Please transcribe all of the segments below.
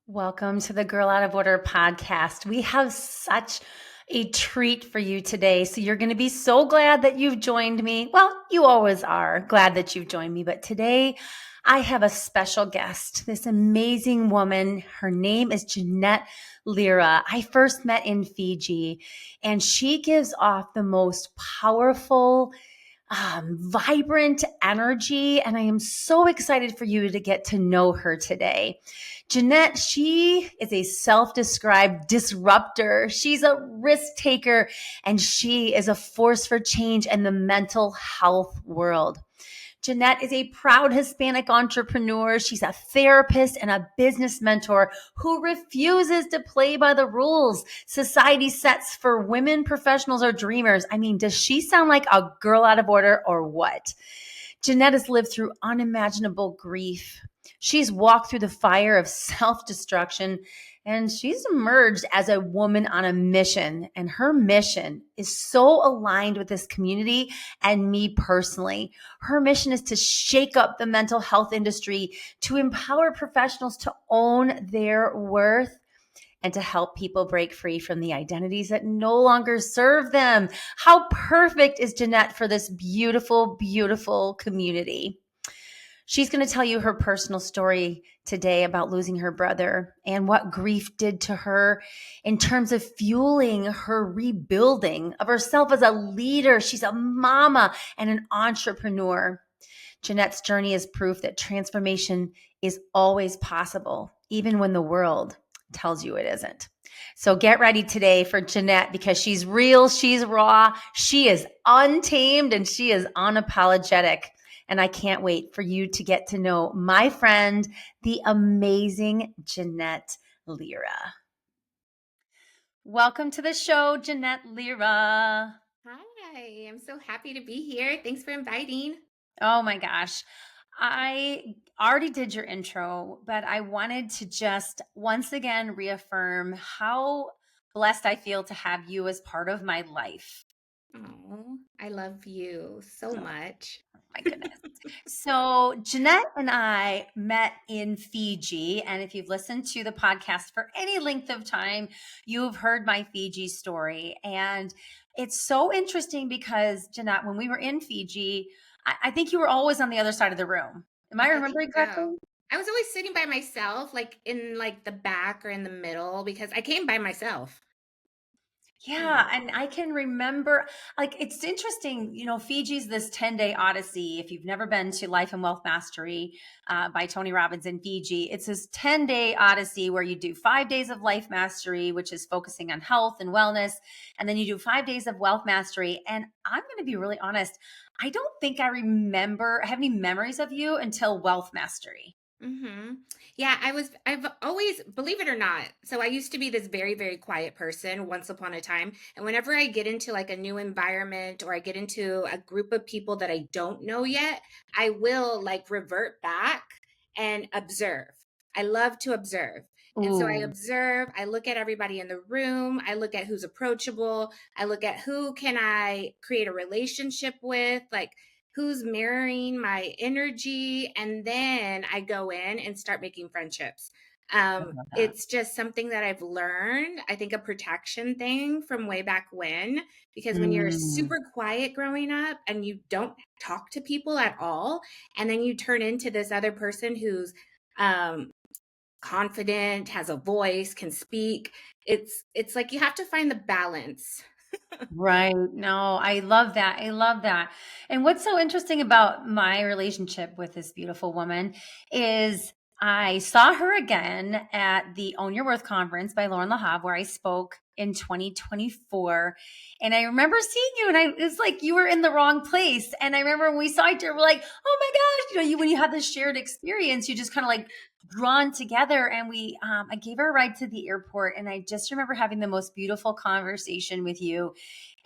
Welcome to the Girl Out of Order podcast. We have such a treat for you today. So you're going to be so glad that you've joined me. Well, you always are glad that you've joined me, but today I have a special guest, this amazing woman. Her name is Jeanette Lira. I first met in Fiji, and she gives off the most powerful, vibrant energy. And I am so excited for you to get to know her today. Jeanette, she is a self-described disruptor. She's a risk taker, and she is a force for change in the mental health world. Jeanette is a proud Hispanic entrepreneur. She's a therapist and a business mentor who refuses to play by the rules society sets for women professionals or dreamers. I mean, does she sound like a girl out of order or what? Jeanette has lived through unimaginable grief. She's walked through the fire of self-destruction, and she's emerged as a woman on a mission. And her mission is so aligned with this community and me personally. Her mission is to shake up the mental health industry, to empower professionals to own their worth, and to help people break free from the identities that no longer serve them. How perfect is Jeanette for this beautiful, beautiful community? She's going to tell you her personal story today about losing her brother and what grief did to her in terms of fueling her rebuilding of herself as a leader. She's a mama and an entrepreneur. Jeanette's journey is proof that transformation is always possible, even when the world tells you it isn't. So get ready today for Jeanette, because she's real, she's raw, she is untamed, and she is unapologetic. And I can't wait for you to get to know my friend, the amazing Jeanette Lira. Welcome to the show, Jeanette Lira. Hi, I'm so happy to be here. Thanks for inviting. Oh my gosh. I already did your intro, but I wanted to just once again reaffirm how blessed I feel to have you as part of my life. Oh, I love you so Oh much. my goodness. So, Jeanette and I met in Fiji. And if you've listened to the podcast for any length of time, you've heard my Fiji story. And it's so interesting because, Jeanette, when we were in Fiji, I think you were always on the other side of the room. Am I I think remembering so. correctly? I was always sitting by myself, like in the back or in the middle, because I came by myself. Yeah, Yeah. and I can remember, like, it's interesting, Fiji's this 10-day odyssey. If you've never been to Life and Wealth Mastery by Tony Robbins in Fiji, it's this 10-day odyssey where you do 5 days of life mastery, which is focusing on health and wellness. And then you do 5 days of wealth mastery. And I'm going to be really honest, I don't think I have any memories of you until wealth mastery. Mm-hmm. Yeah, I've always, believe it or not, so I used to be this very, very quiet person once upon a time. And whenever I get into like a new environment or I get into a group of people that I don't know yet, I will like revert back and observe. I love to observe. And so I Ooh. observe, I look at everybody in the room, I look at who's approachable, I look at who can I create a relationship with, like who's mirroring my energy, and then I go in and start making friendships. I love that. It's just something that I've learned, I think a protection thing from way back when, because when you're Mm. super quiet growing up and you don't talk to people at all, and then you turn into this other person who's um confident, has a voice, can speak, it's like you have to find the balance. Right. No, I love that. I love that. And what's so interesting about my relationship with this beautiful woman is I saw her again at the Own Your Worth conference by Lauren Lahav, where I spoke in 2024. And I remember seeing you, and it's like you were in the wrong place. And I remember when we saw each other, we're like, oh my gosh, when you have this shared experience, you just kind of like drawn together. And I gave her a ride to the airport, and I just remember having the most beautiful conversation with you,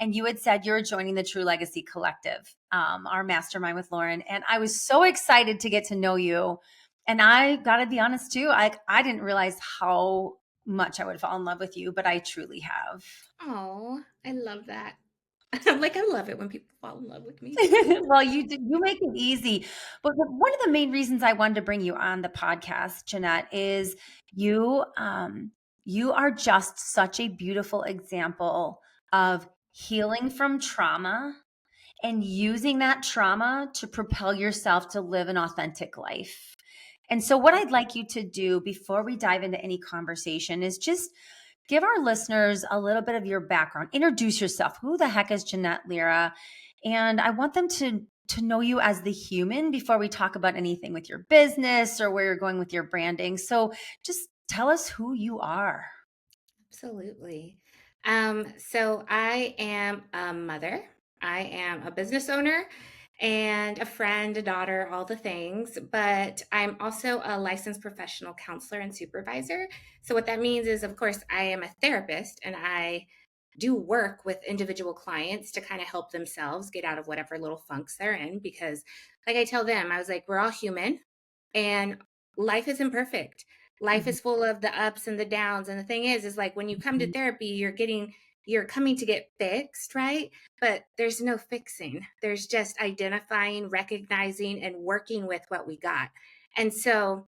and you had said you were joining the True Legacy Collective, our mastermind with Lauren. And I was so excited to get to know you. And I got to be honest too, I didn't realize how much I would fall in love with you, but I truly have. Oh, I love that. I'm like, I love it when people fall in love with me. Well, you make it easy. But one of the main reasons I wanted to bring you on the podcast, Jeanette, is you you are just such a beautiful example of healing from trauma and using that trauma to propel yourself to live an authentic life. And so, what I'd like you to do before we dive into any conversation is just give our listeners a little bit of your background. Introduce yourself. Who the heck is Jeanette Lira? And I want them to know you as the human before we talk about anything with your business or where you're going with your branding. So, just tell us who you are. Absolutely. So I am a mother. I am a business owner and a friend, a daughter, all the things, but I'm also a licensed professional counselor and supervisor. So what that means is, of course, I am a therapist and I do work with individual clients to kind of help themselves get out of whatever little funks they're in. Because, like I tell them, I was like, we're all human and life isn't perfect. Life Mhm. is full of the ups and the downs. And the thing is like when you come to therapy, you're coming to get fixed, right? But there's no fixing. There's just identifying, recognizing, and working with what we got. And so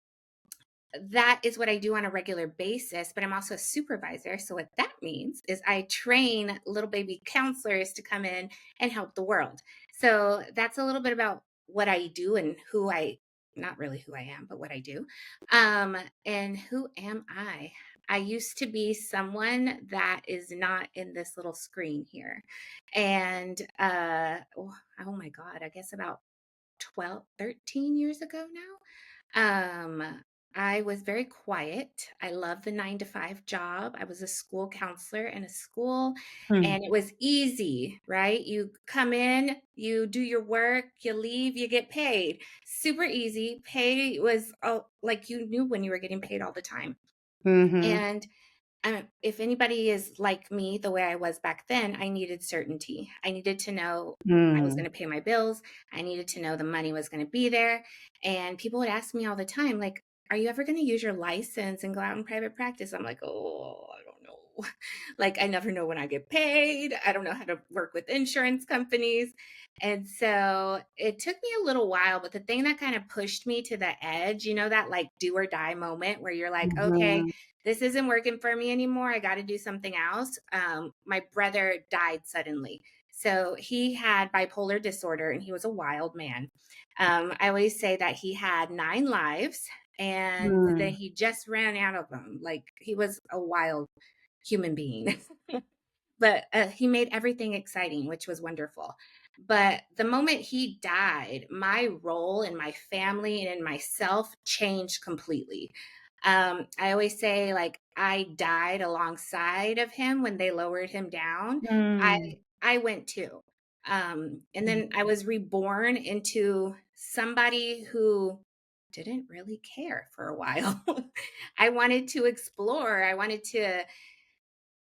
that is what I do on a regular basis, but I'm also a supervisor. So, what that means is I train little baby counselors to come in and help the world. So, that's a little bit about what I do and not really who I am, but what I do. And who am I? I used to be someone that is not in this little screen here. And, oh my God, I guess about 12, 13 years ago now. I was very quiet. I love the 9 to 5 job. I was a school counselor in a school Hmm. and it was easy, right? You come in, you do your work, you leave, you get paid. Super easy. Pay was like you knew when you were getting paid all the time. Mhm. And if anybody is like me, the way I was back then, I needed certainty. I needed to know I was going Mm. to pay my bills. I needed to know the money was going to be there. And people would ask me all the time, like, are you ever going to use your license and go out in private practice? I'm like, oh, I don't know. Like, I never know when I get paid. I don't know how to work with insurance companies. And so it took me a little while, but the thing that kind of pushed me to the edge, that like do or die moment where you're like, okay, Mhm. this isn't working for me anymore. I got to do something else. My brother died suddenly. So he had bipolar disorder and he was a wild man. I always say that he had 9 lives and that Mm. he just ran out of them. Like he was a wild human being. But he made everything exciting, which was wonderful. But the moment he died, my role in my family and in myself changed completely. I always say, like, I died alongside of him when they lowered him down. I Mm. I went too. And then I was reborn into somebody who didn't really care for a while. I wanted to explore. I wanted to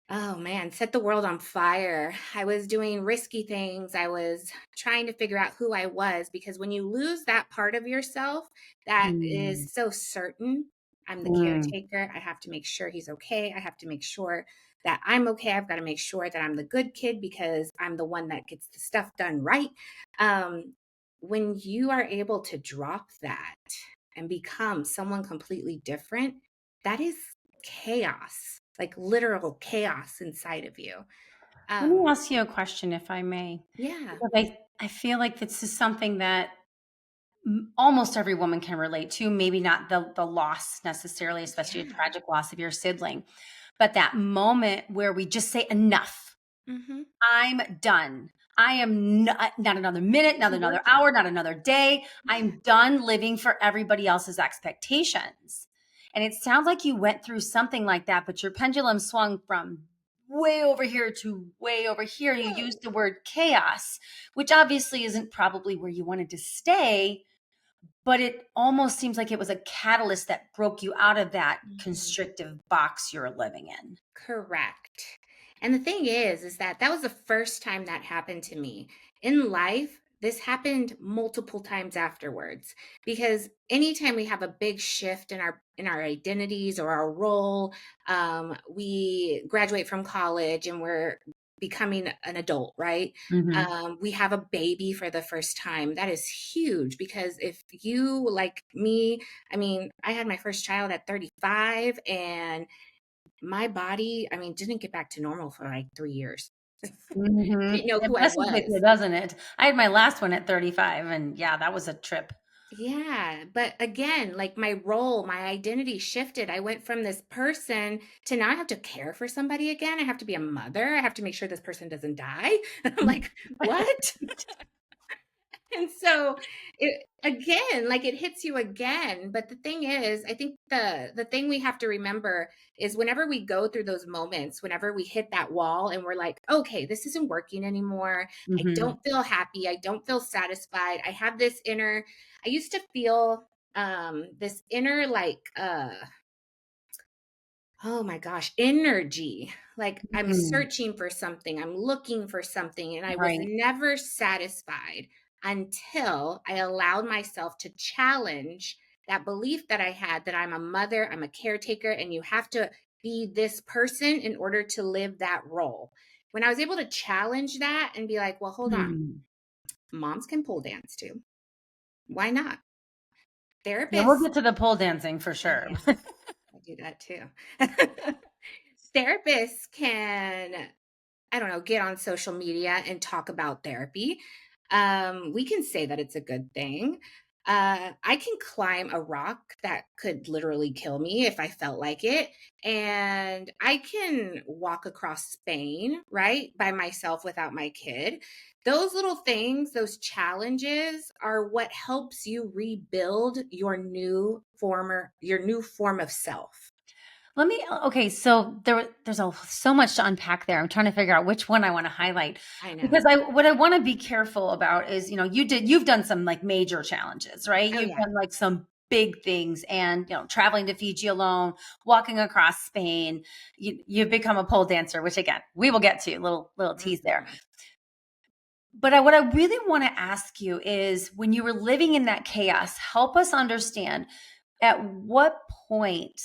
Oh man, set the world on fire. I was doing risky things. I was trying to figure out who I was because when you lose that part of yourself that Mm. is so certain, I'm the Mm. caretaker. I have to make sure he's okay. I have to make sure that I'm okay. I've got to make sure that I'm the good kid because I'm the one that gets the stuff done right. Um, when you are able to drop that and become someone completely different, that is chaos, like literal chaos inside of you. Let me Um, ask you a question, if I may. yeah. Because I feel like this is something that almost every woman can relate to. Maybe not the loss necessarily, especially a Yeah. tragic loss of your sibling, but that moment where we just say enough. Hmm. I'm done. I am not another minute, not Doesn't another work it. hour, not another day. Yeah. I'm done living for everybody else's expectations. And it sounds like you went through something like that, but your pendulum swung from way over here to way over here. You Whoa. used the word chaos, which obviously isn't probably where you wanted to stay, but it almost seems like it was a catalyst that broke you out of that Mhm. constrictive box you're living in. Correct. And the thing is that that was the first time that happened to me. In life, this happened multiple times afterwards because anytime we have a big shift in our identities or our role, we graduate from college and we're becoming an adult, right? Hmm. We have a baby for the first time. That is huge because if you, like me, I mean, I had my first child at 35 and my body, I mean, didn't get back to normal for like 3 years. Hmm. Didn't know It who I messes with you, was. doesn't it? I had my last one at 35, and yeah, that was a trip. Yeah, but again, like my role, my identity shifted. I went from this person to now I have to care for somebody again. I have to be a mother. I have to make sure this person doesn't die. I'm like, what? And so it again, like it hits you again. But the thing is, I think the thing we have to remember is whenever we go through those moments, whenever we hit that wall and we're like, okay, this isn't working anymore. I Hmm. don't feel happy. I don't feel satisfied. I have this inner, I used to feel this inner like oh my gosh, energy. Like I'm Hmm. searching for something, I'm looking for something, and I was Right. never satisfied until I allowed myself to challenge that belief that I had that I'm a mother, I'm a caretaker, and you have to be this person in order to live that role. When I was able to challenge that and be like, well, hold on, Hmm. moms can pole dance too. Why not? Yeah, we'll Therapists, get to the pole dancing for oh sure. yeah, I do that too. Therapists can, I don't know, get on social media and talk about therapy. We can say that it's a good thing. I can climb a rock that could literally kill me if I felt like it. And I can walk across Spain, right, by myself without my kid. Those little things, those challenges are what helps you rebuild your new form of self. Let me okay, so there's so much to unpack there. I'm trying to figure out which one I want to highlight I because know. I what I want to be careful about is, you've done some like major challenges, right? Oh You've yeah. done like some big things and, traveling to Fiji alone, walking across Spain. You've become a pole dancer, which again, we will get to, little tease there. Mhm. But what I really want to ask you is when you were living in that chaos, help us understand at what point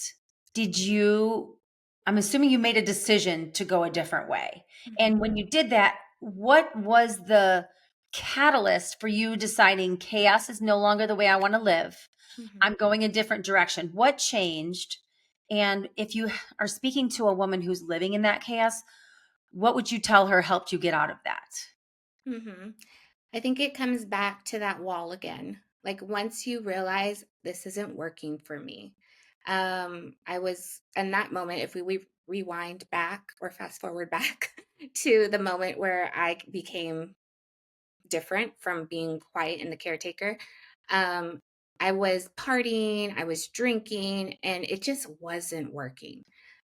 did you, I'm assuming you made a decision to go a different way. And Mhm. when you did that, what was the catalyst for you deciding chaos is no longer the way I want to live? Mhm. I'm going a different direction. What changed? And if you are speaking to a woman who's living in that chaos, what would you tell her helped you get out of that? Mhm. I think it comes back to that wall again. Like once you realize this isn't working for me. I was in that moment, if we rewind back or fast forward back to the moment where I became different from being quiet and the caretaker. Um, I was partying, I was drinking, and it just wasn't working.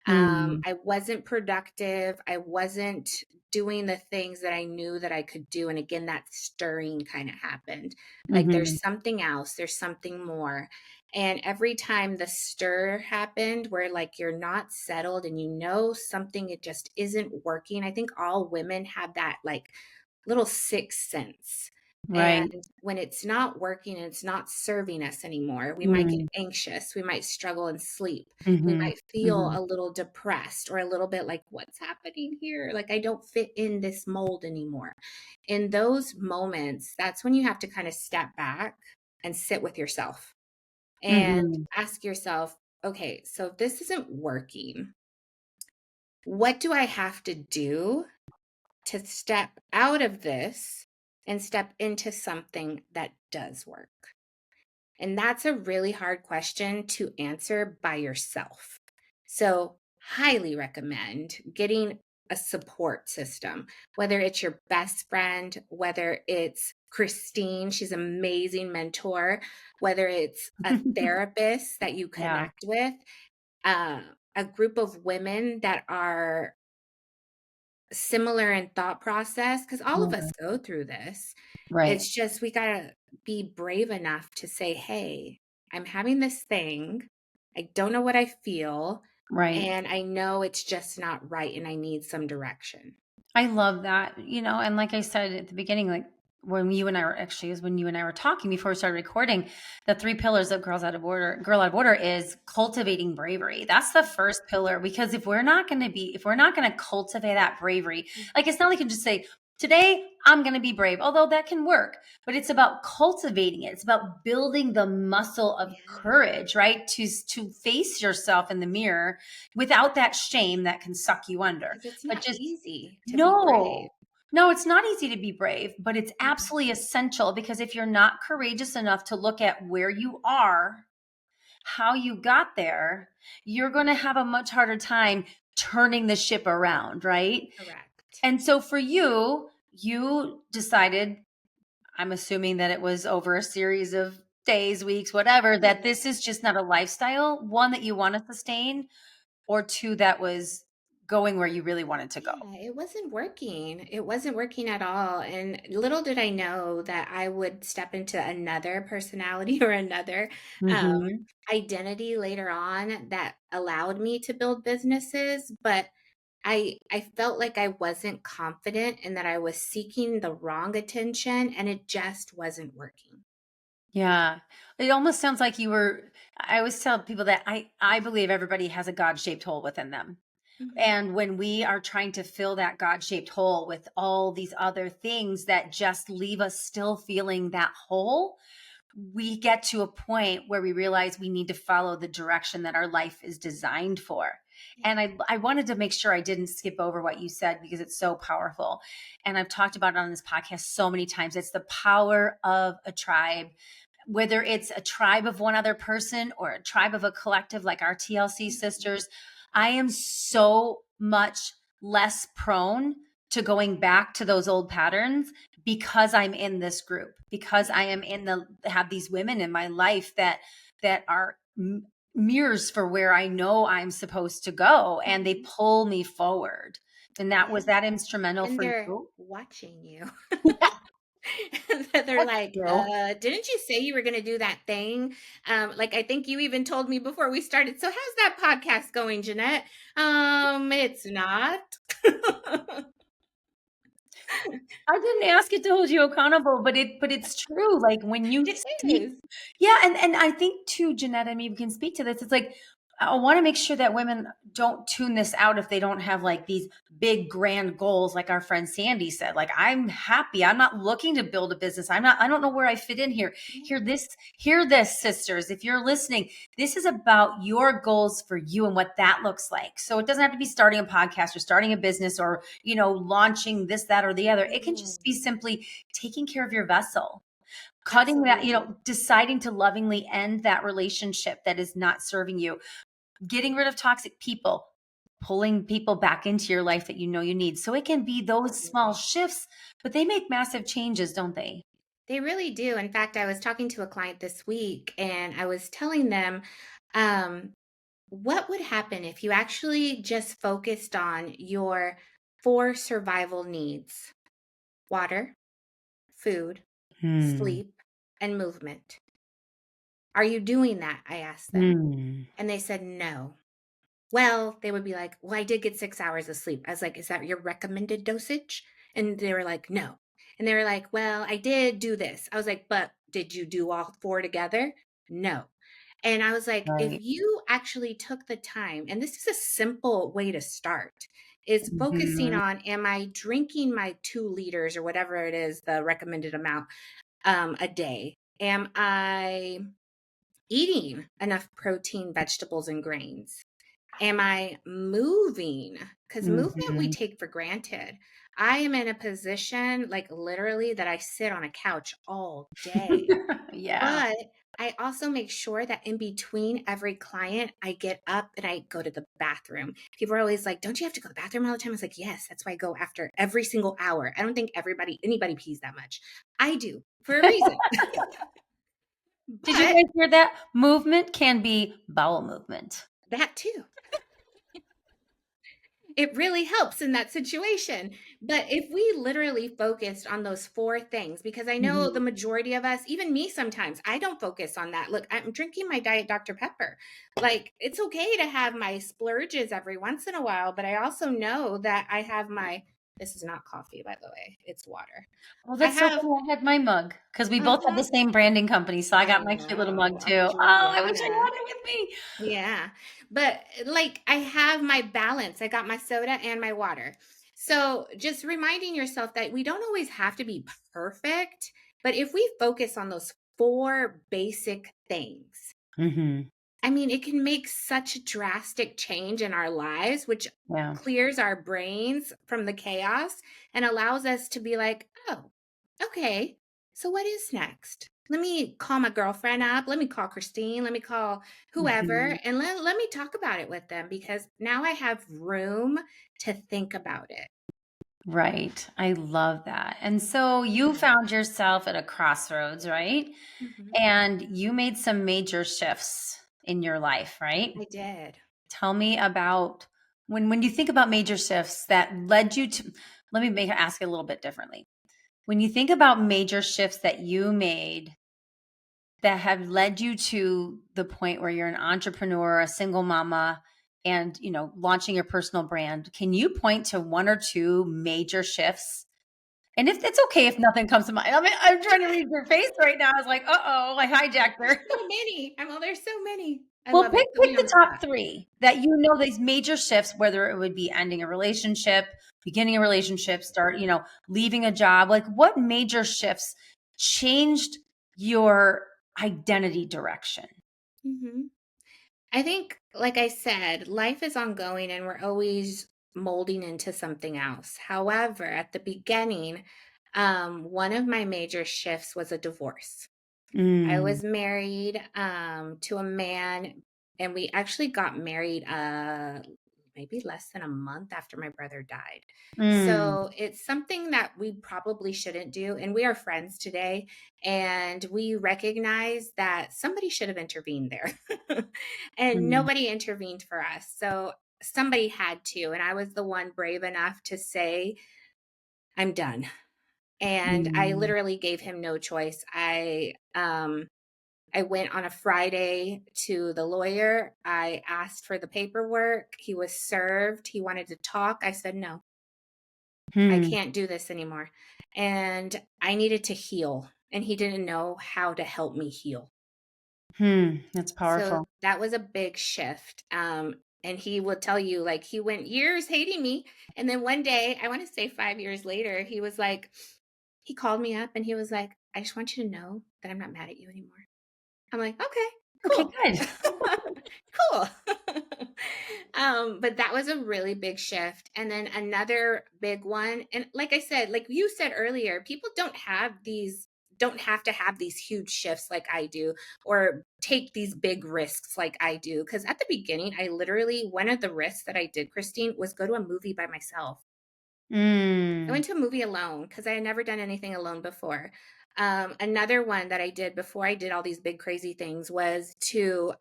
Mm, I wasn't productive. I wasn't doing the things that I knew that I could do. And again, that stirring kind of happened. Like mhm, there's something else, there's something more. And every time the stir happened, where like you're not settled and you know something, it just isn't working. I think all women have that like little sixth sense. And right. when it's not working and it's not serving us anymore, we might get Mm, anxious. We might struggle in sleep. We mhm, might feel mhm, a little depressed or a little bit like, what's happening here? Like, I don't fit in this mold anymore. In those moments, that's when you have to kind of step back and sit with yourself and mhm. ask yourself, okay, so if this isn't working, what do I have to do to step out of this and step into something that does work? And that's a really hard question to answer by yourself. So, highly recommend getting a support system, whether it's your best friend, whether it's Christine, she's an amazing mentor, whether it's a therapist that you Yeah, connect with, uh, a group of women that are similar in thought process, because all of us mhm, go through this. right, It's just we gotta be brave enough to say, "Hey, I'm having this thing. I don't know what I feel, right. and I know it's just not right, and I need some direction." I love that, and like I said at the beginning, like, when you and I were actually, is when you and I were talking before we started recording, the 3 pillars of Girl Out of Order is cultivating bravery. That's the first pillar, because if we're not going to cultivate that bravery, like, it's not like you can just say, today I'm going to be brave, although that can work, but it's about cultivating it. It's about building the muscle of courage, right? To face yourself in the mirror without that shame that can suck you under. Because it's But not just, easy to be brave. no, it's not easy to be brave, but it's Mhm. absolutely essential, because if you're not courageous enough to look at where you are, how you got there, you're going to have a much harder time turning the ship around, right? Correct. And so for you, you decided, I'm assuming that it was over a series of days, weeks, whatever, that this is just not a lifestyle, one, that you want to sustain, or two, that was going where you really wanted to go. Yeah, it wasn't working. It wasn't working at all. And little did I know that I would step into another personality or another Mm-hmm. identity later on that allowed me to build businesses. But I felt like I wasn't confident and that I was seeking the wrong attention and it just wasn't working. Yeah. It almost sounds like I always tell people that I believe everybody has a God-shaped hole within them. Mhm. And when we are trying to fill that God-shaped hole with all these other things that just leave us still feeling that hole, we get to a point where we realize we need to follow the direction that our life is designed for. Yeah. And I wanted to make sure I didn't skip over what you said, because it's so powerful. And I've talked about it on this podcast so many times. It's the power of a tribe, whether it's a tribe of one other person or a tribe of a collective like our TLC Mhm. sisters. I am so much less prone to going back to those old patterns, because I'm in this group, because I am have these women in my life that are mirrors for where I know I'm supposed to go, and they Mhm. pull me forward. And that Yeah. was that instrumental And for they're you. watching you. Yeah, They're that's like, true. didn't you say you were going to do that thing? Like, I think you even told me before we started. So, how's that podcast going, Jeanette? It's not. I didn't ask it to hold you accountable, but it's true. Like, when you It see, is. yeah, and I think too, Jeanette, and maybe we can speak to this. It's like, I want to make sure that women don't tune this out if they don't have like these big grand goals, like our friend Sandy said. Like, I'm happy. I'm not looking to build a business. I don't know where I fit in here. Hear this, sisters. If you're listening, this is about your goals for you and what that looks like. So it doesn't have to be starting a podcast or starting a business or, launching this, that, or the other. It can Mm, just be simply taking care of your vessel, cutting that, absolutely. deciding to lovingly end that relationship that is not serving you, getting rid of toxic people, pulling people back into your life that you need. So it can be those small Absolutely. shifts, but they make massive changes, don't they? They really do. In fact, I was talking to a client this week and I was telling them, um, what would happen if you actually just focused on your four survival needs: water, food, Hmm. sleep, and movement? Are you doing that? I asked them. Hmm. And they said no. Well, they would be like, well, I did get 6 hours of sleep. I was like, is that your recommended dosage? And they were like, no. And they were like, well, I did do this. I was like, but did you do all four together? No. And I was like, if Right. you actually took the time, and this is a simple way to start, is focusing Mhm. on, am I drinking my 2 liters or whatever it is, the recommended amount a day? Am I eating enough protein, vegetables, and grains? Am I moving? Because movement we Mhm. take for granted. I am in a position, like literally, that I sit on a couch all day. Yeah. But I also make sure that in between every client, I get up and I go to the bathroom. People are always like, don't you have to go to the bathroom all the time? I was like, yes, that's why I go after every single hour. I don't think anybody pees that much. I do for a reason. Did you But guys hear that? Movement can be bowel movement. that too. It really helps in that situation. But if we literally focused on those four things, because I know the Mhm. majority of us, even me sometimes, I don't focus on that. Look, I'm drinking my Diet Dr. Pepper. Like, it's okay to have my splurges every once in a while, but I also know that I have my This is not coffee, by the way. It's water. Well, I that's so have, funny. I had my mug because we both have the uh-huh. same branding company. So I I got my cute little mug know. too. I'll get Oh, you a I wish I water. had it with me. Yeah. But like I have my balance. I got my soda and my water. So just reminding yourself that we don't always have to be perfect, but if we focus on those four basic things, Hmm. I mean, it can make such a drastic change in our lives, which Yeah. clears our brains from the chaos and allows us to be like, oh, okay, so what is next? Let me call my girlfriend up. Let me call Christine. Let me call whoever Hmm. and let me talk about it with them because now I have room to think about it. Right. I love that. And so you Mhm. found yourself at a crossroads, right? Mhm. And you made some major shifts in your life, right? I did. Tell me about when you think about major shifts that led you to, let me ask it a little bit differently. When you think about major shifts that you made that have led you to the point where you're an entrepreneur, a single mama, and launching your personal brand, can you point to one or two major shifts? And if it's okay if nothing comes to mind. I mean, I'm trying to read your face right now. I was like, uh-oh, I hijacked There's her. so many. There's so many. I Well, love pick it. Put me on the the top spot. 3 that these major shifts, whether it would be ending a relationship, beginning a relationship, leaving a job. Like, what major shifts changed your identity direction? Mhm. I think, like I said, life is ongoing and we're always molding into something else. However, at the beginning, one of my major shifts was a divorce. I Mm, was married to a man, and we actually got married maybe less than a month after my brother died. mm, So it's something that we probably shouldn't do. And we are friends today, and we recognize that somebody should have intervened there. And mm, nobody intervened for us. So somebody had to. And I was the one brave enough to say, I'm done. And I mm, literally gave him no choice. I went on a Friday to the lawyer. I asked for the paperwork. He was served. He wanted to talk. I said, no, I hmm, can't do this anymore. And I needed to heal. And he didn't know how to help me heal. hmm. That's So powerful. that was a big shift. And he will tell you, like, he went years hating me. And then one day, I want to say 5 years later, he was like, he called me up and he was like, I just want you to know that I'm not mad at you anymore. I'm like, okay, Okay, cool. good. Cool. But that was a really big shift. And then another big one, and like I said, like you said earlier, people don't have to have these huge shifts like I do or take these big risks like I do. Because at the beginning, I literally, one of the risks that I did, Christine, was go to a movie by myself. I Mm, went to a movie alone because I had never done anything alone before. Another one that I did before I did all these big crazy things was to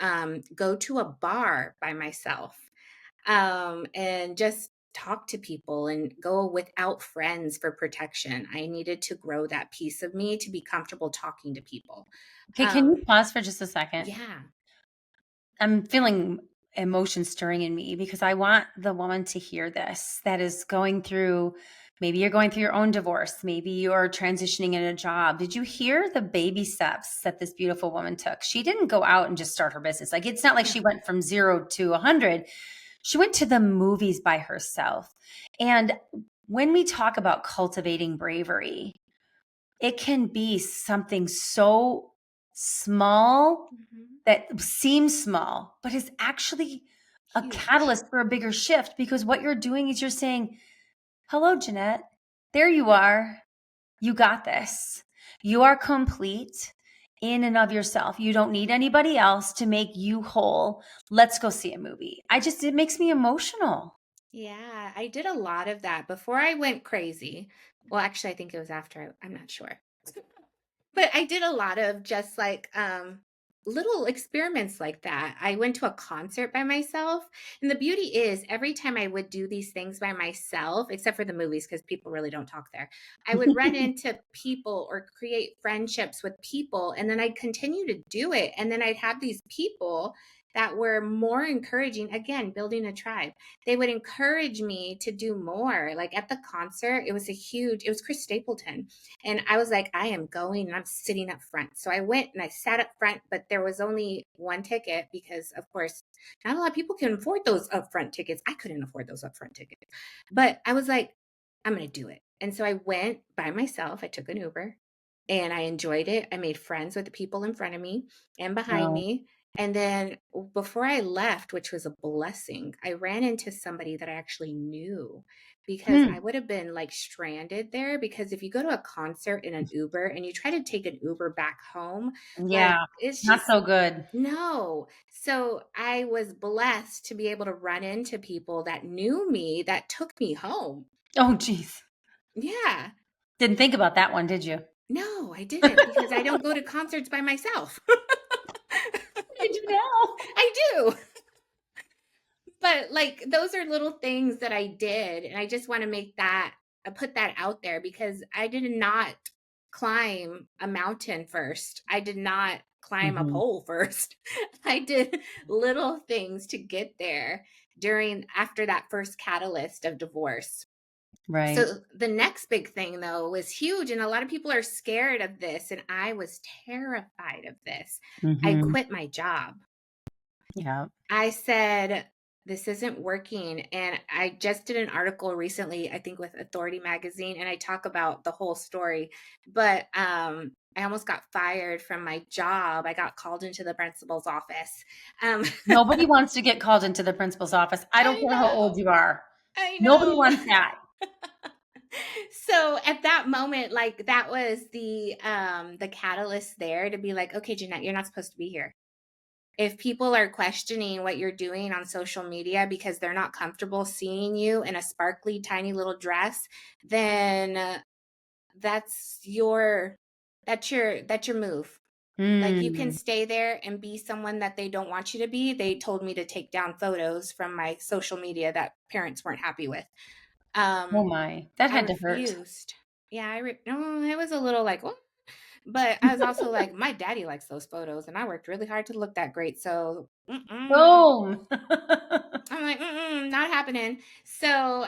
go to a bar by myself and just talk to people and go without friends for protection. I needed to grow that piece of me to be comfortable talking to people. okay, can Um, you pause for just a second? yeah. I'm feeling emotion stirring in me because I want the woman to hear this that is going through, maybe you're going through your own divorce, maybe you're transitioning in a job. Did you hear the baby steps that this beautiful woman took? She didn't go out and just start her business. Like, it's not like No. she went from 0 to 100. She went to the movies by herself. And when we talk about cultivating bravery, it can be something so small Mhm. that seems small, but is actually a Huge. catalyst for a bigger shift, because what you're doing is you're saying, hello, Jeanette. There you are. You got this. You are complete in and of yourself. You don't need anybody else to make you whole. Let's go see a movie. It makes me emotional. Yeah, I did a lot of that before I went crazy. Well, actually, I think it was after. I'm not sure. But I did a lot of just like little experiments like that. I went to a concert by myself. And the beauty is, every time I would do these things by myself, except for the movies, because people really don't talk there, I would run into people or create friendships with people. And then I'd continue to do it. And then I'd have these people. that were more encouraging. Again, building a tribe. They would encourage me to do more. Like at the concert, it was Chris Stapleton. And I was like, I am going and I'm sitting up front. So I went and I sat up front, but there was only one ticket because, of course, not a lot of people can afford those upfront tickets. I couldn't afford those upfront tickets. But I was like, I'm going to do it. And so I went by myself. I took an Uber and I enjoyed it. I made friends with the people in front of me and behind Oh. me. And then before I left, which was a blessing, I ran into somebody that I actually knew because I Hmm. would have been like stranded there. Because if you go to a concert in an Uber and you try to take an Uber back home, like Yeah. it's Not just so good. no. So I was blessed to be able to run into people that knew me that took me home. Oh, geez. Yeah. Didn't think about that one, did you? No, I didn't because I don't go to concerts by myself. Did you know? I do. But like those are little things that I did. And I just want to I put that out there because I did not climb a mountain first. I did not climb a Hmm. pole first. I did little things to get there after that first catalyst of divorce. Right. So the next big thing though was huge and a lot of people are scared of this and I was terrified of this. I Hmm. quit my job. Yeah. I said this isn't working and I just did an article recently I think with Authority magazine and I talk about the whole story but I almost got fired from my job. I got called into the principal's office. Um Nobody wants to get called into the principal's office. I don't I care how old know. you are. I Nobody know. wants that. So at that moment like that was the catalyst there to be like okay Jeanette you're not supposed to be here. If people are questioning what you're doing on social media because they're not comfortable seeing you in a sparkly tiny little dress, then that's your move. Like you can Mm. stay there and be someone that they don't want you to be. They told me to take down photos from my social media that parents weren't happy with. Oh Um, my, that I had to hurt. refused. Yeah, no, it was a little like, what? But I was also like, my daddy likes those photos, and I worked really hard to look that great. So, Boom. I'm like, not happening. So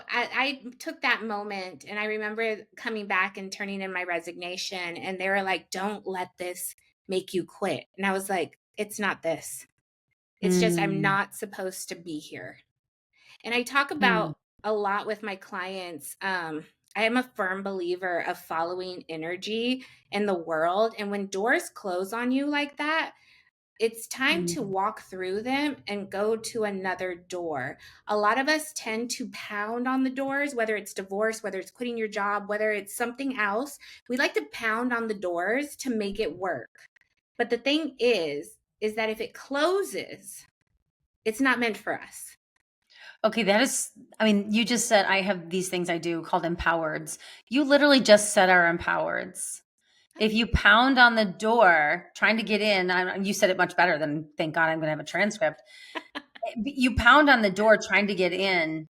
I took that moment, and I remember coming back and turning in my resignation, and they were like, "Don't let this make you quit." And I was like, "It's not this. It's just I'm Mm. not supposed to be here." And I talk Mm. about a lot with my clients. I am a firm believer of following energy in the world. And when doors close on you like that, it's time to Mm. walk through them and go to another door. A lot of us tend to pound on the doors, whether it's divorce, whether it's quitting your job, whether it's something else. We like to pound on the doors to make it work. But the thing is that if it closes, it's not meant for us. Okay, that is, I mean, you just said I have these things I do called empowereds. You literally just said our empowereds. If you pound on the door trying to get in, you said it much better than thank God I'm going to have a transcript. You pound on the door trying to get in,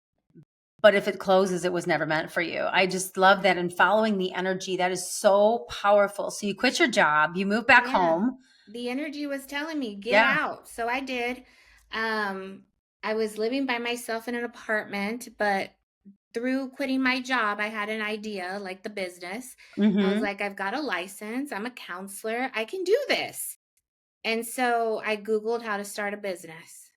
but if it closes, it was never meant for you. I just love that. And following the energy, that is so powerful. So you quit your job, you move back Yeah. home. The energy was telling me, get Yeah. out. So I did. Um, I was living by myself in an apartment, but through quitting my job, I had an idea like the business. I was Hmm. like, I've got a license, I'm a counselor, I can do this. And so I Googled how to start a business,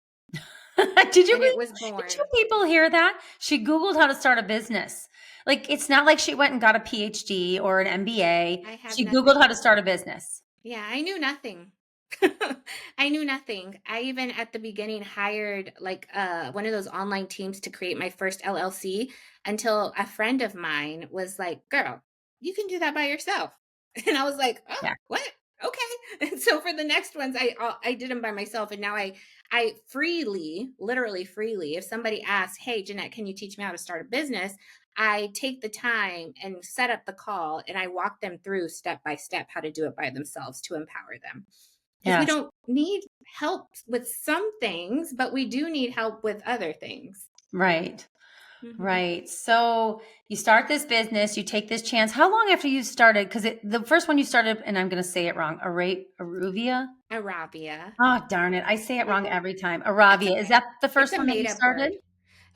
did you and it was did you born. people hear that? She Googled how to start a business. Like it's not like she went and got a PhD or an MBA. I have She Googled nothing. how to start a business. Yeah, I knew nothing. I knew nothing. I even at the beginning hired like one of those online teams to create my first LLC until a friend of mine was like, "Girl, you can do that by yourself." And I was like, "Oh, Yeah. what? Okay." And so for the next ones I did them by myself and now I freely, literally freely, if somebody asks, "Hey, Jeanette, can you teach me how to start a business?" I take the time and set up the call and I walk them through step by step how to do it by themselves to empower them. Because we Yes. don't need help with some things, but we do need help with other things. Right. Mhm. Right. So you start this business, you take this chance. How long after you started? Because the first one you started, and I'm going to say it wrong, Aruvia. Arabia. Oh, darn it. I say it wrong every time. That's Aravia. Is okay. that the It's first a one that you made up started?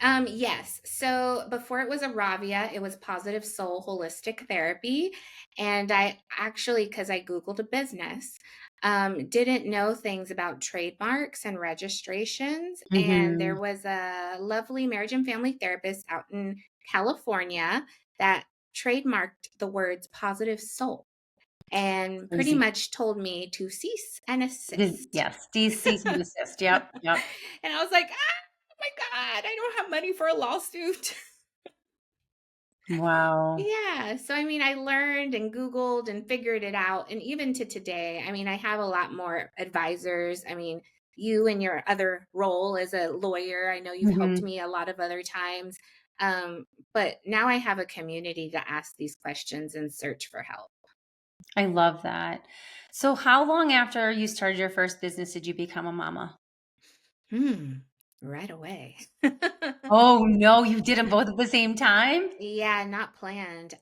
word. Yes. So before it was Aravia, it was Positive Soul Holistic Therapy. And I actually, because I Googled a business, didn't know things about trademarks and registrations. And there Hmm. was a lovely marriage and family therapist out in California that trademarked the words positive soul and pretty Crazy. much told me to cease and assist. Yes. Cease and desist. Yep. Yep. And I was like, oh my God, I don't have money for a lawsuit. Wow. Yeah. So, I mean, I learned and Googled and figured it out. And even to today, I mean, I have a lot more advisors. I mean, you in your other role as a lawyer, I know you've helped Hmm. me a lot of other times. Um, but now I have a community to ask these questions and search for help. I love that. So, how long after you started your first business did you become a mama? Hmm. Right away. Oh, no, you did them both at the same time? Yeah, not planned.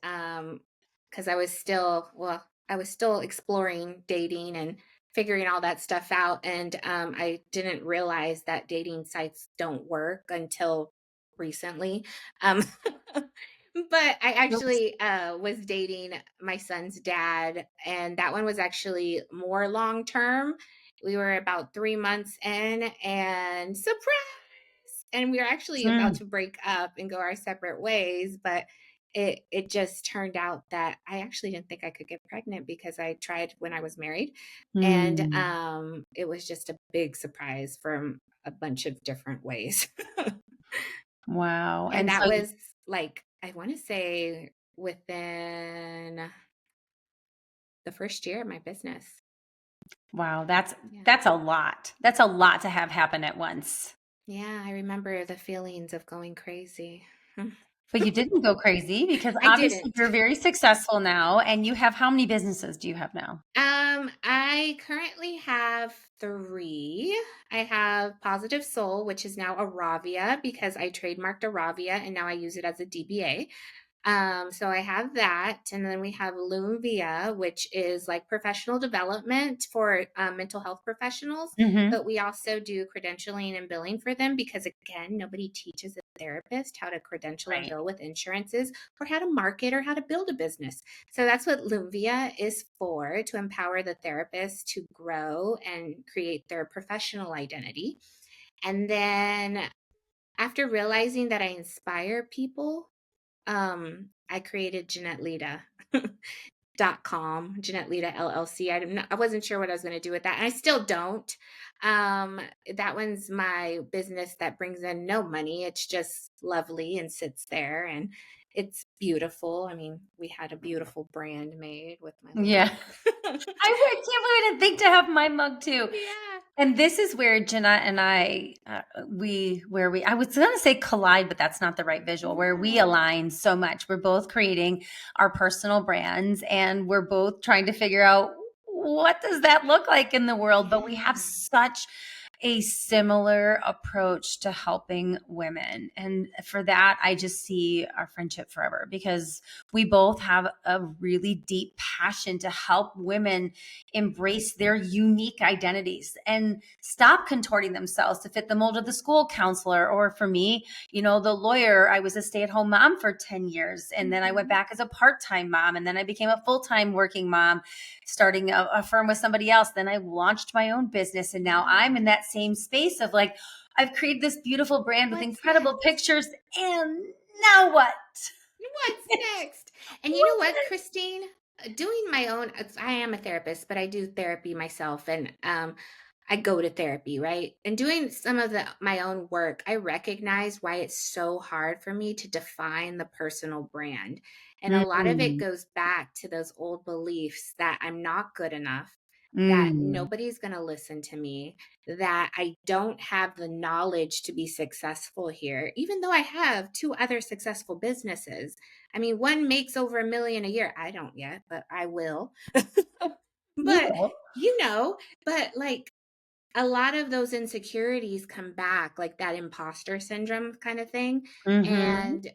Because I was still exploring dating and figuring all that stuff out. And I didn't realize that dating sites don't work until recently. Um, but I Oops. actually was dating my son's dad, and that one was actually more long term. We were about 3 months in, and surprise! And we were actually about Mm, to break up and go our separate ways, but it just turned out that I actually didn't think I could get pregnant because I tried when I was married, and mm. it was just a big surprise from a bunch of different ways. Wow. And And that so, was like, I want to say within the first year of my business. wow, Yeah. that's a lot. That's a lot to have happen at once. Yeah, I remember the feelings of going crazy. But you didn't go crazy because I obviously didn't. you're very successful now and you have how many businesses do you have now? I currently have three. I have Positive Soul, which is now Aravia because I trademarked Aravia and now I use it as a DBA. So I have that, and then we have Loomvia, which is like professional development for mental health professionals. Mhm. But we also do credentialing and billing for them because, again, nobody teaches a therapist how to credential and Right. bill with insurances or how to market or how to build a business. So that's what Loomvia is for, to empower the therapist to grow and create their professional identity. And then after realizing that I inspire people, I created Jeanette Lira .com, Jeanette Lira LLC. I wasn't sure what I was going to do with that. And I still don't. Um, that one's my business that brings in no money. It's just lovely and sits there and it's beautiful. I mean, we had a beautiful brand made with my little Yeah. mug. Can't believe I didn't think to have my mug too. Yeah. And this is where Jeanette and I, I was going to say collide, but that's not the right visual, where we Yeah. align so much. We're both creating our personal brands and we're both trying to figure out what does that look like in the world. But we have Yeah. such a similar approach to helping women. And for that, I just see our friendship forever because we both have a really deep passion to help women embrace their unique identities and stop contorting themselves to fit the mold of the school counselor. Or for me, the lawyer, I was a stay at home mom for 10 years. And then I went Mhm. back as a part time mom. And then I became a full time working mom, starting a firm with somebody else. Then I launched my own business. And now Yeah. I'm in that same space of like, I've created this beautiful brand with What's incredible next? pictures. And now what? What's next? And you know What's what, Christine? Doing my own, I am a therapist, but I do therapy myself and I go to therapy, right? And doing some of my own work, I recognize why it's so hard for me to define the personal brand. And a lot of it Mm, goes back to those old beliefs that I'm not good enough, that mm, nobody's going to listen to me, that I don't have the knowledge to be successful here, even though I have two other successful businesses. I mean, one makes over 1 million a year. I don't yet, but I will. you But will. you know, but like a lot of those insecurities come back, like that imposter syndrome kind of thing. Mhm. And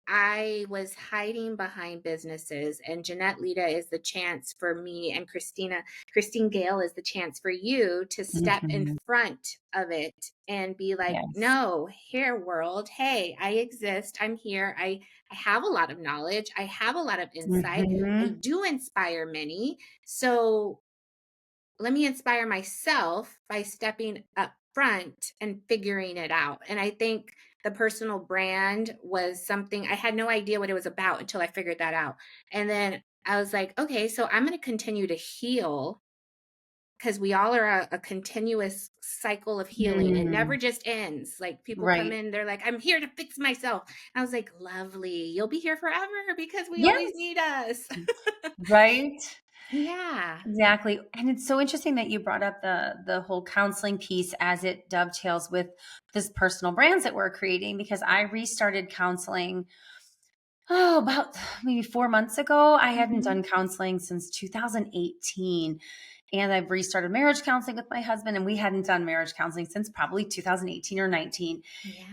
I was hiding behind businesses, and Jeanette Lira is the chance for me, and Christine Gale is the chance for you to step in Mhm. front of it and be like, Yes. no, here, world, hey, I exist. I'm here. I have a lot of knowledge. I have a lot of insight. I Mhm. do inspire many. So let me inspire myself by stepping up front and figuring it out. And I think the personal brand was something I had no idea what it was about until I figured that out. And then I was like, okay, so I'm going to continue to heal because we all are a continuous cycle of healing. It never Mm. just ends. Like people come Right. in, they're like, I'm here to fix myself. I was like, lovely. You'll be here forever because we always Yes. need us. Right? Yeah. Exactly. And it's so interesting that you brought up the whole counseling piece as it dovetails with this personal brands that we're creating because I restarted counseling about maybe 4 months ago. I hadn't Hmm. done counseling since 2018. And I've restarted marriage counseling with my husband, and we hadn't done marriage counseling since probably 2018 or 19.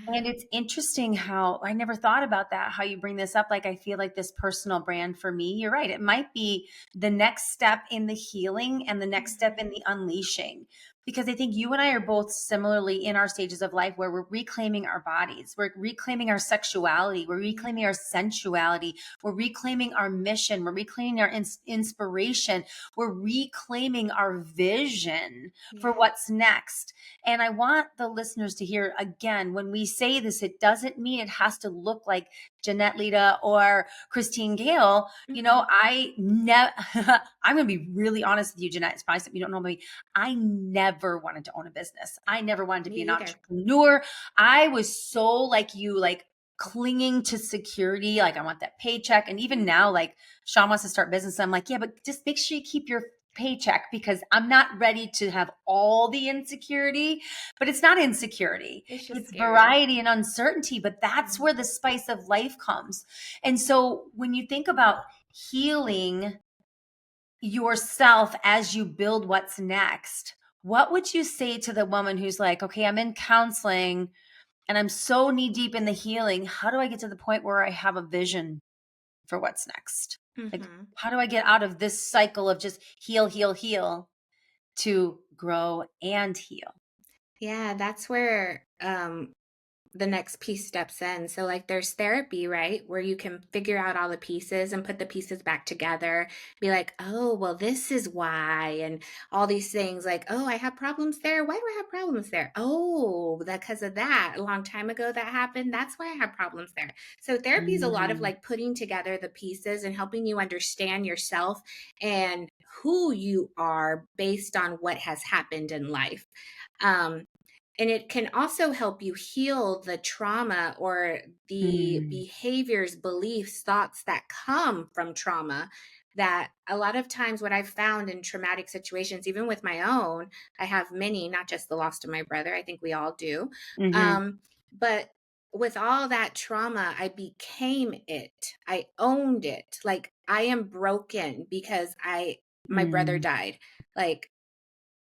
And Yeah. it's interesting how I never thought about that, how you bring this up. Like, I feel like this personal brand for me, you're right. It might be the next step in the healing and the next step in Mhm. the unleashing. Because I think you and I are both similarly in our stages of life where we're reclaiming our bodies, we're reclaiming our sexuality, we're reclaiming Yeah. our sensuality, we're reclaiming our mission, we're reclaiming our inspiration, we're reclaiming our vision for Yeah. what's next. And I want the listeners to hear again, when we say this, it doesn't mean it has to look like Jeanette Lira or Christine Gale. You know, Mhm. I never, I'm going to be really honest with you, Jeanette. It's probably something you don't know me. I never wanted to own a business. I never wanted to Me be an either. entrepreneur. I was so like you, like clinging to security. Like I want that paycheck. And even now, like Sean wants to start business. I'm like, yeah, but just make sure you keep your paycheck because I'm not ready to have all the insecurity, but it's not insecurity. It's just It's scary. variety and uncertainty, but that's Mhm. where the spice of life comes. And so when you think about healing yourself as you build what's next, what would you say to the woman who's like, okay, I'm in counseling and I'm so knee deep in the healing. How do I get to the point where I have a vision for what's next? Like, Mhm. how do I get out of this cycle of just heal, heal, heal to grow and heal? Yeah, that's where the next piece steps in. So, like, there's therapy, right? Where you can figure out all the pieces and put the pieces back together. Be like, oh, well, this is why. And all these things like, oh, I have problems there. Why do I have problems there? Oh, that because of that. A long time ago that happened. That's why I have problems there. So, therapy is a lot of Mm, like putting together the pieces and helping you understand yourself and who you are based on what has happened in life. Um, and it can also help you heal the trauma or the mm, behaviors, beliefs, thoughts that come from trauma. That a lot of times, what I've found in traumatic situations, even with my own, I have many, not just the loss of my brother, I think we all do. mhm, But with all that trauma, I became it. I owned it. Like I am broken because my brother mm, died. Like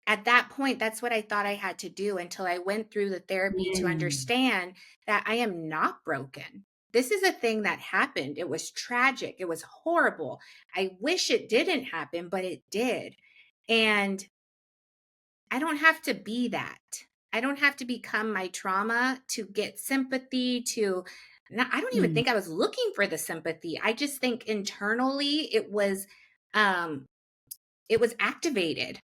at that point, that's what I thought I had to do until I went through the therapy to mm. understand that I am not broken. This is a thing that happened. It was tragic. It was horrible. I wish it didn't happen, but it did. And I don't have to be that. I don't have to become my trauma to get sympathy to I don't even Mm, think I was looking for the sympathy. I just think internally um it was activated.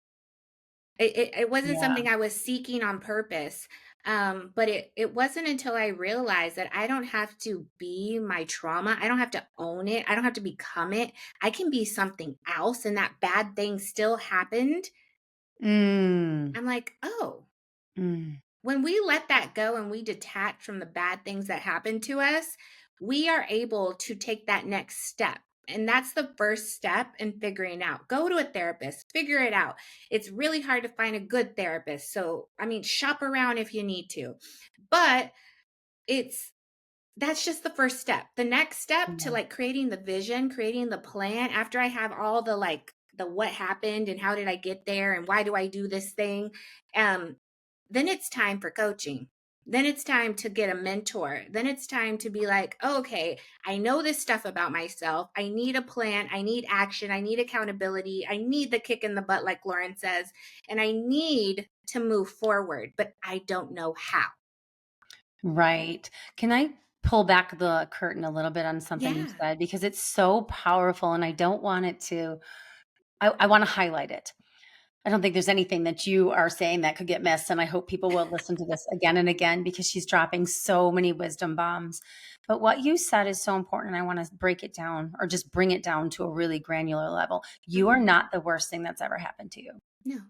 It wasn't yeah. something I was seeking on purpose. But it wasn't until I realized that I don't have to be my trauma. I don't have to own it. I don't have to become it. I can be something else, and that bad thing still happened. Mm, I'm like, oh, mm, when we let that go and we detach from the bad things that happen to us, we are able to take that next step. And that's the first step in figuring out. Go to a therapist, figure it out. It's really hard to find a good therapist. So, I mean, shop around if you need to. But it's that's just the first step. The next step to yeah. like creating the vision, creating the plan after I have all the like the what happened and how did I get there and why do I do this thing? then it's time for coaching. Then it's time to get a mentor. Then it's time to be like, oh, okay, I know this stuff about myself. I need a plan. I need action. I need accountability. I need the kick in the butt, like Lauren says, and I need to move forward, but I don't know how. Right. Can I pull back the curtain a little bit on something you Yeah. said? Because it's so powerful and I don't want it to, I want to highlight it. I don't think there's anything that you are saying that could get missed. And I hope people will listen to this again and again because she's dropping so many wisdom bombs. But what you said is so important. I want to break it down or just bring it down to a really granular level. You are Hmm. not the worst thing that's ever happened to you. No,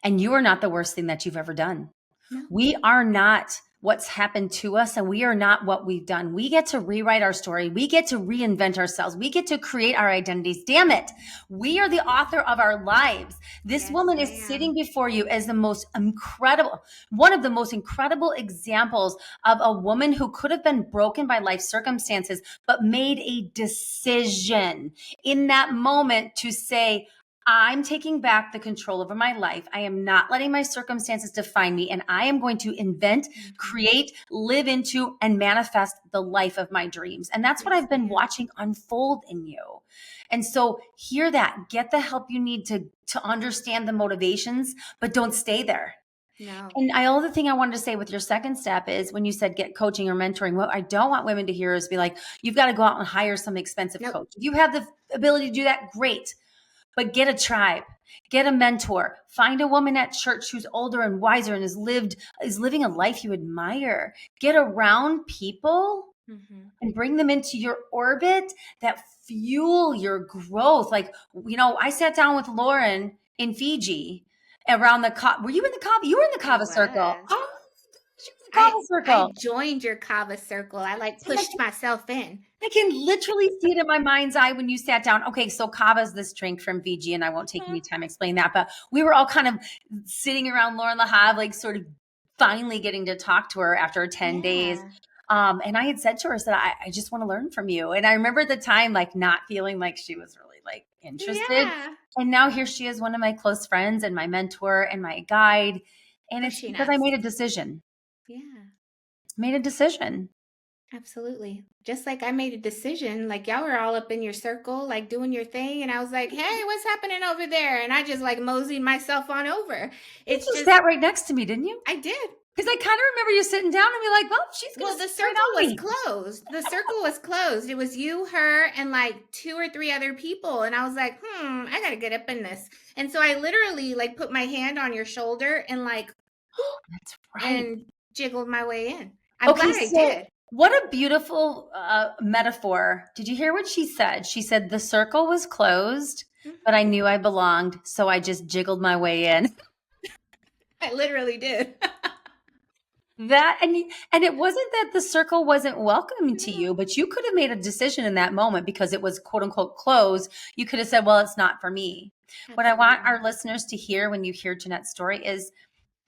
And you are not the worst thing that you've ever done. no. We are not what's happened to us, and we are not what we've done. We get to rewrite our story. We get to reinvent ourselves. We get to create our identities. Damn it. We are the author of our lives. This Yes, woman is sitting ma'am. before you as the most incredible, one of the most incredible examples of a woman who could have been broken by life circumstances, but made a decision in that moment to say, I'm taking back the control over my life. I am not letting my circumstances define me, and I am going to invent, Hmm. create, live into, and manifest the life of my dreams. And that's what Yes, I've been ma'am. watching unfold in you. And so hear that, get the help you need to understand the motivations, but don't stay there. No. And the thing I wanted to say with your second step is when you said get coaching or mentoring, what I don't want women to hear is be like, you've got to go out and hire some expensive Nope. coach. If you have the ability to do that, great. But get a tribe, get a mentor, find a woman at church who's older and wiser and is living a life you admire. Get around people Hmm. and bring them into your orbit that fuel your growth. Like, I sat down with Lauren in Fiji around were you in the Kava? You were in the I Kava circle. was. Oh, you were in the Kava I circle. joined your kava circle. I like And pushed myself in. I can literally see it in my mind's eye when you sat down. Okay, so kava is this drink from Fiji, and I won't take Mhm. any time explaining that, but we were all kind of sitting around Lauren Lahav, like sort of finally getting to talk to her after 10 days. Yeah. And I had said to her, that I just want to learn from you. And I remember at the time, like not feeling like she was really like interested. Yeah. And now here she is, one of my close friends and my mentor and my guide. And it's Pushing because I us. made a decision, Yeah. made a decision. Absolutely. Just like I made a decision, like y'all were all up in your circle, like doing your thing. And I was like, hey, what's happening over there? And I just like moseyed myself on over. You It's just just, sat right next to me, didn't you? I did. Because I kind of remember you sitting down and be like, well, she's going Well, to the sit right circle on was me. closed. The circle was closed. It was you, her, and like two or three other people. And I was like, I got to get up in this. And so I literally like put my hand on your shoulder and like, That's right. and jiggled my way in. I'm Okay, glad I so did. what a beautiful metaphor. Did you hear what she said? She said, the circle was closed, but I Mhm. knew I belonged. So I just jiggled my way in. I literally did. And it wasn't that the circle wasn't welcoming to you, No, but you could have made a decision in that moment because it was quote unquote closed. You could have said, well, it's not for me. What I want absolutely. our listeners to hear when you hear Jeanette's story is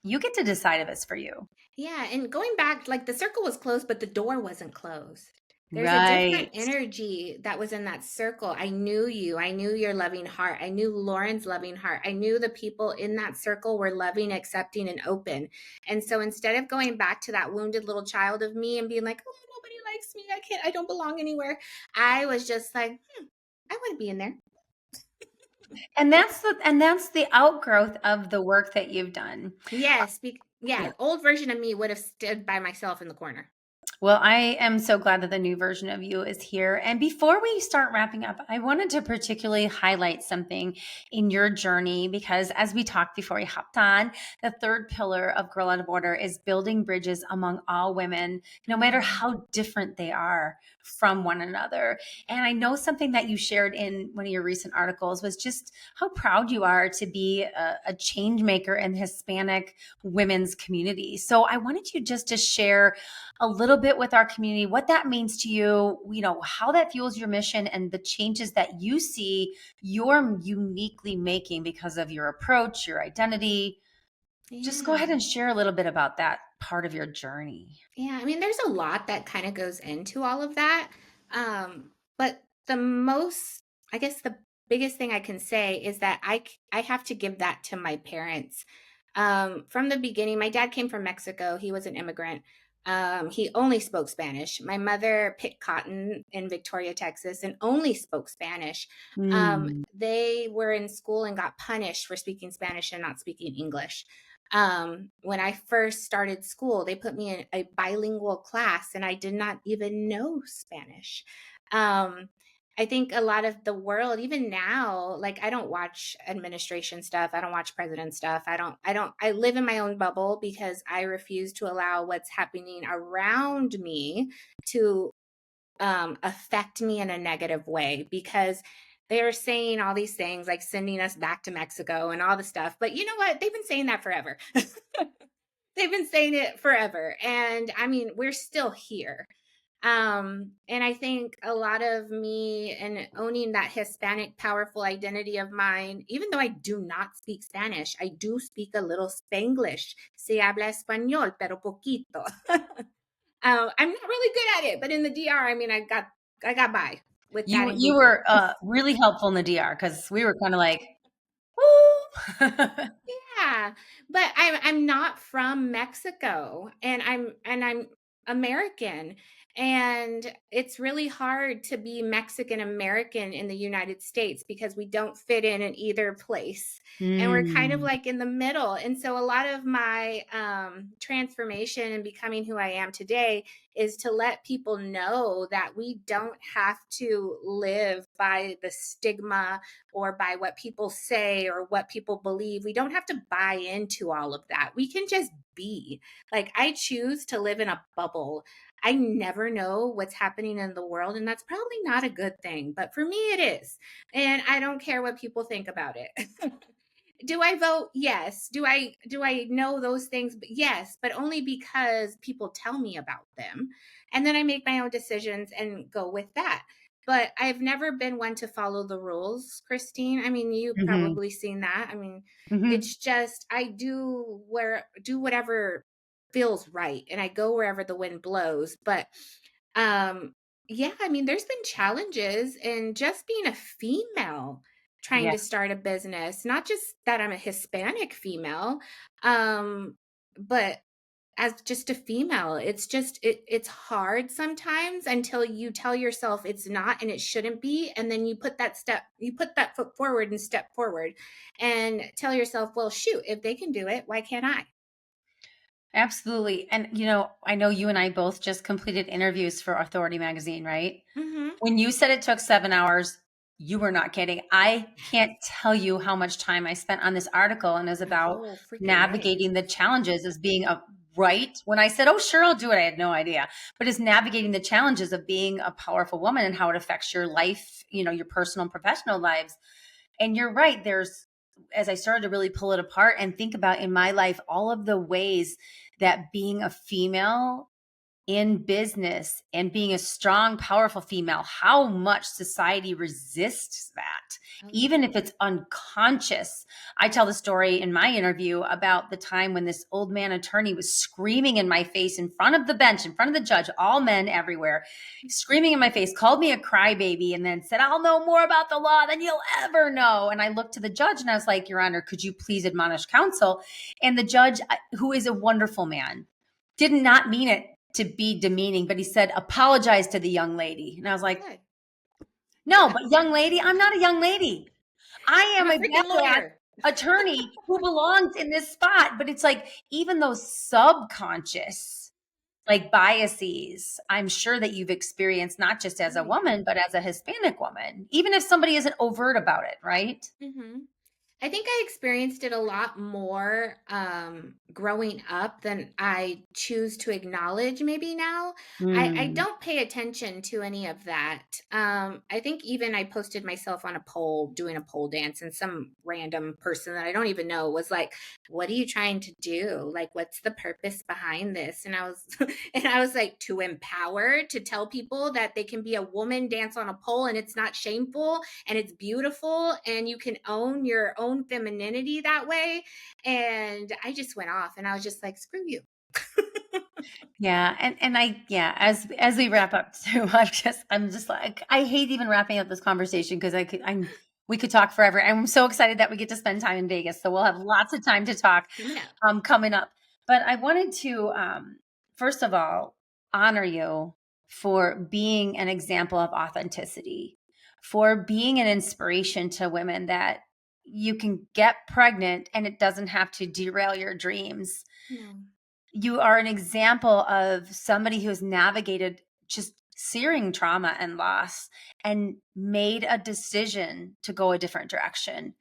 you get to decide if it's for you. Yeah, and going back, like the circle was closed, but the door wasn't closed. There's a different Right. energy that was in that circle. I knew you. I knew your loving heart. I knew Lauren's loving heart. I knew the people in that circle were loving, accepting, and open. And so instead of going back to that wounded little child of me and being like, oh, nobody likes me. I don't belong anywhere. I was just like, I want to be in there. And that's the outgrowth of the work that you've done. Yes. Yeah. Yeah. Old version of me would have stood by myself in the corner. Well, I am so glad that the new version of you is here. And before we start wrapping up, I wanted to particularly highlight something in your journey because, as we talked before we hopped on, the third pillar of Girl Out of Order is building bridges among all women, no matter Mhm. how different they are from one another. And I know something that you shared in one of your recent articles was just how proud you are to be a change maker in the Hispanic women's community. So I wanted you just to share a little bit with our community, what that means to you, how that fuels your mission and the changes that you see you're uniquely making because of your approach, your identity. Just go ahead Yeah. and share a little bit about that part of your journey. Yeah, I mean, there's a lot that kind of goes into all of that. But the most, I guess the biggest thing I can say is that I have to give that to my parents. From the beginning, my dad came from Mexico. He was an immigrant. He only spoke Spanish. My mother picked cotton in Victoria, Texas, and only spoke Spanish. Mm. They were in school and got punished for speaking Spanish and not speaking English. When I first started school, they put me in a bilingual class, and I did not even know Spanish. Um, I think a lot of the world, even now, like I don't watch administration stuff. I don't watch president stuff. I live in my own bubble because I refuse to allow what's happening around me to affect me in a negative way, because they're saying all these things like sending us back to Mexico and all the stuff. But you know what? They've been saying that forever. They've been saying it forever. And I mean, we're still here. And I think a lot of me and owning that Hispanic powerful identity of mine, even though I do not speak Spanish, I do speak a little Spanglish. Se habla español, pero poquito. I'm not really good at it, but in the DR, I mean, I got by with that in You Google. were really helpful in the DR because we were kind of like, woo. Yeah, but I'm not from Mexico, and I'm American, and it's really hard to be Mexican American in the United States because we don't fit in either place, and we're kind of Mm. like in the middle. And so a lot of my transformation and becoming who I am today is to let people know that we don't have to live by the stigma or by what people say or what people believe. We don't have to buy into all of that. We can just be. Like, I choose to live in a bubble. I never know what's happening in the world, and that's probably not a good thing, but for me it is. And I don't care what people think about it. Do I vote? Yes. Do I know those things? Yes, but only because people tell me about them. And then I make my own decisions and go with that. But I've never been one to follow the rules, Christine. I mean, you've Hmm. probably seen that. I mean, Hmm. it's just I do whatever feels right, and I go wherever the wind blows. But um yeah, I mean, there's been challenges in just being a female trying to Yes. start a business. Not just that I'm a Hispanic female, um, but as just a female, it's hard sometimes until you tell yourself it's not and it shouldn't be, and then you put that foot forward and step forward and tell yourself, well, shoot, if they can do it, why can't I? Absolutely. And, I know you and I both just completed interviews for Authority Magazine, right? Mm-hmm. When you said it took 7 hours, you were not kidding. I can't tell you how much time I spent on this article, and it was My about whole freaking life. navigating the challenges as being a right. When I said, oh, sure, I'll do it, I had no idea. But it's navigating the challenges of being a powerful woman and how it affects your life, your personal and professional lives. And you're right. As I started to really pull it apart and think about in my life, all of the ways that being a female in business and being a strong, powerful female, how much society resists that, Oh yeah. even if it's unconscious. I tell the story in my interview about the time when this old man attorney was screaming in my face in front of the bench, in front of the judge, all men everywhere, screaming in my face, called me a crybaby, and then said, I'll know more about the law than you'll ever know. And I looked to the judge and I was like, Your Honor, could you please admonish counsel? And the judge, who is a wonderful man, did not mean it to be demeaning, but he said, apologize to the young lady. And I was like, Good. no, Yeah. but young lady, I'm not a young lady. I I'm am a a freaking badass lawyer. attorney who belongs in this spot. But it's like, even those subconscious, like biases, I'm sure that you've experienced not just as Oh a yeah. woman, but as a Hispanic woman, even if somebody isn't overt about it, right? Mm-hmm. I think I experienced it a lot more growing up than I choose to acknowledge maybe now. I Mm. don't pay attention to any of that. I think even I posted myself on a poll, doing a pole dance, and some random person that I don't even know was like, what are you trying to do? Like, what's the purpose behind this? And I was, and I was like, to empower, to tell people that they can be a woman, dance on a pole, and it's not shameful and it's beautiful, and you can own your own femininity that way. And I just went off and I was just like, screw you. Yeah, and yeah, as we wrap up too, I'm just like, I hate even wrapping up this conversation because I'm We could talk forever. I'm so excited that we get to spend time in Vegas. So we'll have lots of time to talk Coming up. coming up. But I wanted to, first of all, honor you for being an example of authenticity, for being an inspiration to women that you can get pregnant and it doesn't have to derail your dreams. No. You are an example of somebody who has navigated just searing trauma and loss and made a decision to go a different direction.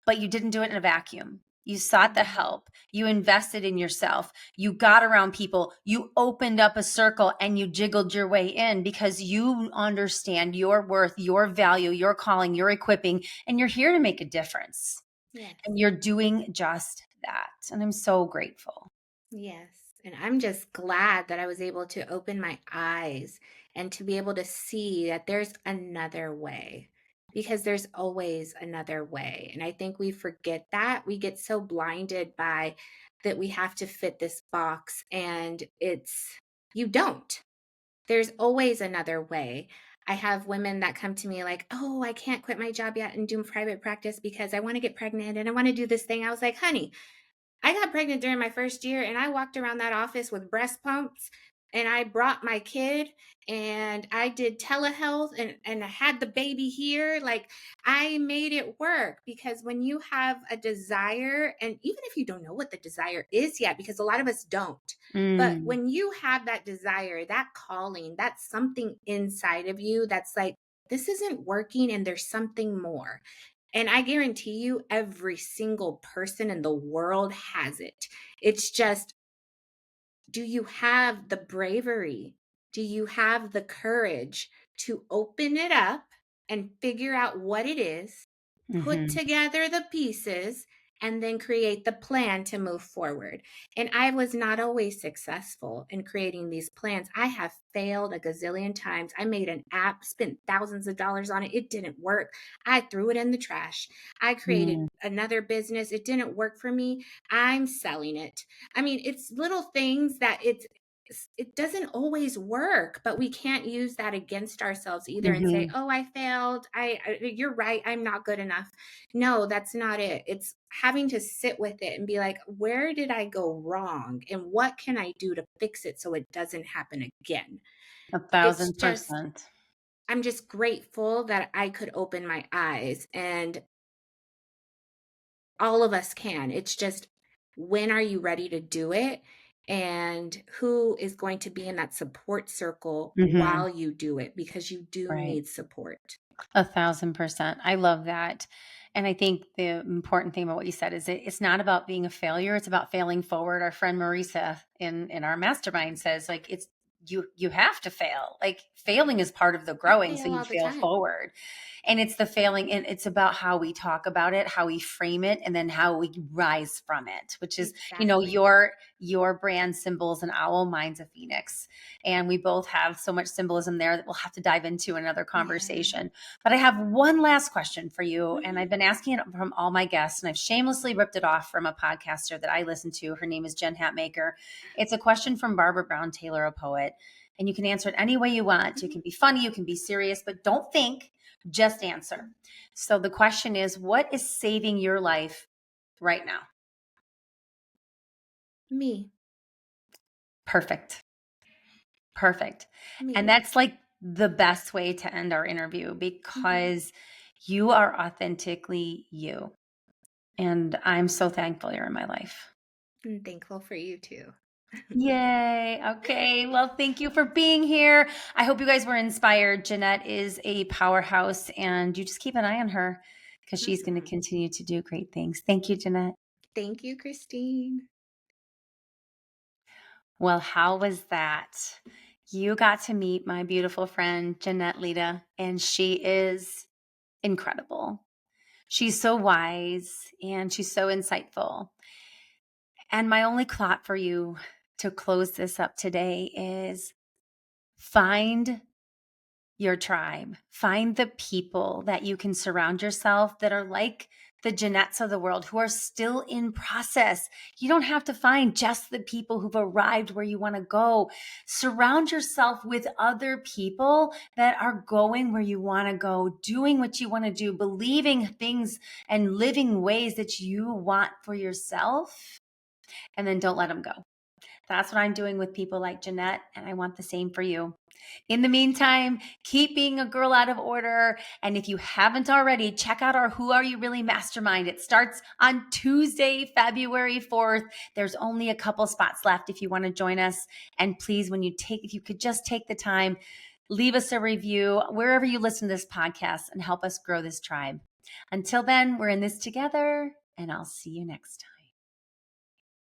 But you didn't do it in a vacuum. You sought the Mm-hmm. help. You invested in yourself. You got around people. You opened up a circle and you jiggled your way in because you understand your worth, your value, your calling, your equipping, and you're here to make a difference. Yes. And you're doing just that. And I'm so grateful. Yes. And I'm just glad that I was able to open my eyes and to be able to see that there's another way, because there's always another way. And I think we forget that. We get so blinded by that we have to fit this box, and you don't. There's always another way. I have women that come to me like, "Oh, I can't quit my job yet and do private practice because I want to get pregnant and I want to do this thing." I was like, "Honey, I got pregnant during my first year and I walked around that office with breast pumps, and I brought my kid and I did telehealth and I had the baby here. Like, I made it work, because when you have a desire, and even if you don't know what the desire is yet, because a lot of us don't, but Mm, when you have that desire, that calling, that's something inside of you that's like, this isn't working and there's something more. And I guarantee you, every single person in the world has it. It's just, do you have the bravery? Do you have the courage to open it up and figure out what it is, put mhm, together the pieces, and then create the plan to move forward? And I was not always successful in creating these plans. I have failed a gazillion times. I made an app, spent thousands of dollars on it. It didn't work. I threw it in the trash. I created mm, another business. It didn't work for me. I'm selling it. I mean, it's little things that it doesn't always work, but we can't use that against ourselves either and say, mhm. "Oh, I failed. You're right. I'm not good enough." No, that's not it. It's having to sit with it and be like, "Where did I go wrong? And what can I do to fix it so it doesn't happen again?" A It's thousand just, percent. I'm just grateful that I could open my eyes, and all of us can. It's just, when are you ready to do it? And who is going to be in that support circle Mhm. while you do it? Because you do Right. need support. 1,000%. I love that. And I think the important thing about what you said is it's not about being a failure. It's about failing forward. Our friend Marisa in our mastermind says like you have to fail. Like failing is part of the I growing. So fail you all the fail time. forward. And it's the failing and it's about how we talk about it, how we frame it, and then how we rise from it, which is, Exactly. your brand symbols an owl, mine's a phoenix. And we both have so much symbolism there that we'll have to dive into another Yeah. conversation. But I have one last question for you. And Mhm. I've been asking it from all my guests, and I've shamelessly ripped it off from a podcaster that I listen to. Her name is Jen Hatmaker. It's a question from Barbara Brown Taylor, a poet. And you can answer it any way you want. You Mhm. can be funny, you can be serious, but don't think, just answer. So the question is, what is saving your life right now? Me. Perfect. Perfect. And Me. that's like the best way to end our interview Mhm. because you are authentically you. And I'm so thankful you're in my life. I'm thankful for you too. Yay. Okay. Well, thank you for being here. I hope you guys were inspired. Jeanette is a powerhouse, and you just keep an eye on her because she's going to Mhm. continue to do great things. Thank you, Jeanette. Thank you, Christine. Well, how was that? You got to meet my beautiful friend, Jeanette Lira, and she is incredible. She's so wise and she's so insightful. And my only thought for you to close this up today is find your tribe, find the people that you can surround yourself that are like the Jeanettes of the world who are still in process. You don't have to find just the people who've arrived where you want to go. Surround yourself with other people that are going where you want to go, doing what you want to do, believing things and living ways that you want for yourself. And then don't let them go. That's what I'm doing with people like Jeanette, and I want the same for you. In the meantime, keep being a girl out of order. And if you haven't already, check out our Who Are You Really Mastermind. It starts on Tuesday, February 4th. There's only a couple spots left if you want to join us. And please, if you could just take the time, leave us a review wherever you listen to this podcast and help us grow this tribe. Until then, we're in this together, and I'll see you next time.